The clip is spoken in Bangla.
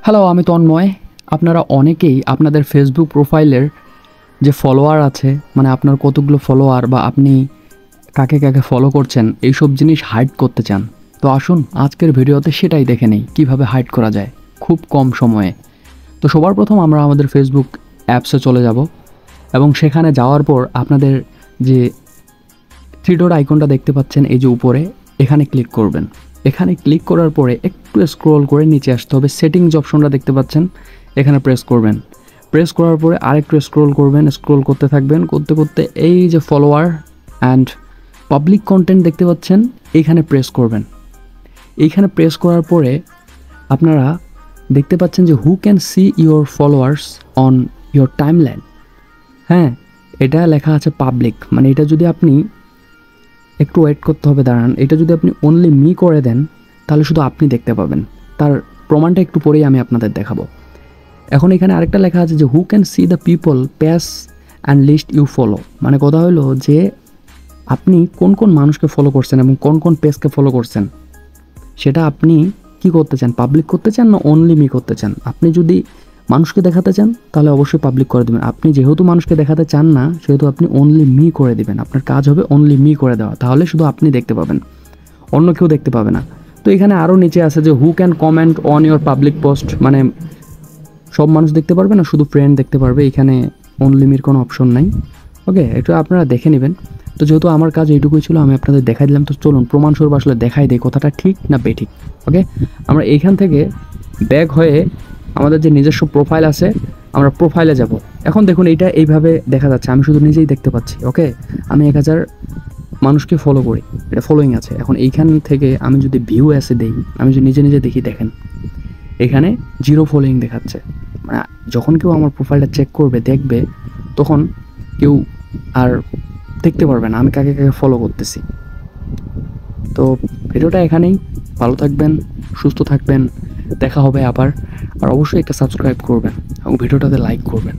হ্যালো, আমি তন্ময়। আপনারা অনেকেই আপনাদের ফেসবুক প্রোফাইলের যে ফলোয়ার আছে, মানে আপনার কতগুলো ফলোয়ার বা আপনি কাকে কাকে ফলো করছেন, এইসব জিনিস হাইড করতে চান। তো আসুন আজকের ভিডিওতে সেটাই দেখে নেই কীভাবে হাইড করা যায় খুব কম সময়ে। তো সবার প্রথম আমরা আমাদের ফেসবুক অ্যাপসে চলে যাব এবং সেখানে যাওয়ার পর আপনাদের যে থ্রি ডট আইকনটা দেখতে পাচ্ছেন এই যে উপরে, এখানে ক্লিক করবেন। এখানে ক্লিক করার পরে একটু স্ক্রল করে নিচে আসতে হবে, সেটিংস অপশনটা দেখতে পাচ্ছেন, এখানে প্রেস করবেন। প্রেস করার পরে আরেকটু স্ক্রল করবেন, স্ক্রল করতে থাকবেন, করতে করতে এই যে ফলোয়ার অ্যান্ড পাবলিক কন্টেন্ট দেখতে পাচ্ছেন, এইখানে প্রেস করবেন। এইখানে প্রেস করার পরে আপনারা দেখতে পাচ্ছেন যে who can see your followers on your timeline. হ্যাঁ, এটা লেখা আছে পাবলিক, মানে এটা যদি আপনি একটু ওয়েট করতে হবে, দাঁড়ান, এটা যদি আপনি অনলি মি করে দেন তাহলে শুধু আপনি দেখতে পাবেন। তার প্রমাণটা একটু পরেই আমি আপনাদের দেখাবো। এখন এখানে আরেকটা লেখা আছে যে who can see the people page and list you follow. মানে কথা হলো যে আপনি কোন কোন মানুষকে ফলো করছেন এবং কোন কোন পেজকে ফলো করছেন, সেটা আপনি কি করতে চান, পাবলিক করতে চান না অনলি মি করতে চান। আপনি যদি মানুষকে দেখাতে চান তাহলে অবশ্যই পাবলিক করে দেবেন। আপনি যেহেতু মানুষকে দেখাতে চান না সেহেতু আপনি অনলি মি করে দিবেন। আপনার কাজ হবে অনলি মি করে দেওয়া, তাহলে শুধু আপনি দেখতে পাবেন, অন্য কেউ দেখতে পাবে না। তো এখানে আরও নিচে আছে যে who can comment on your public post, মানে সব মানুষ দেখতে পারবে না, শুধু ফ্রেন্ড দেখতে পারবে। এখানে অনলি মির কোনো অপশন নাই। ওকে, একটু আপনারা দেখে নেবেন। তো যেহেতু আমার কাজ এইটুকুই ছিল, আমি আপনাদের দেখাই দিলাম। তো চলুন প্রমাণস্বরূপ আসলে দেখাই দিই কথাটা ঠিক না বেঠিক। ওকে, আমরা এইখান থেকে ব্যাক হয়ে আমাদের যে নিজস্ব প্রোফাইল আছে, আমরা প্রোফাইলে যাব। এখন দেখুন এইটা এইভাবে দেখা যাচ্ছে, আমি শুধু নিজেই দেখতে পাচ্ছি। ওকে, আমি 1000 মানুষকে ফলো করি, এটা ফলোয়িং আছে। এখন এইখান থেকে আমি যদি ভিউ অ্যাসে দেই, আমি যদি নিজে নিজে দেখি, দেখেন এখানে 0 ফলোয়িং দেখাচ্ছে। মানে যখন কেউ আমার প্রোফাইলটা চেক করবে, দেখবে, তখন কেউ আর দেখতে পারবে না আমি কাকে কাকে ফলো করতেছি। তো ভিডিওটা এখানেই। ভালো থাকবেন, সুস্থ থাকবেন, দেখা হবে আবার। আর অবশ্যই একটা সাবস্ক্রাইব করবেন এবং ভিডিওটাতে লাইক করবেন।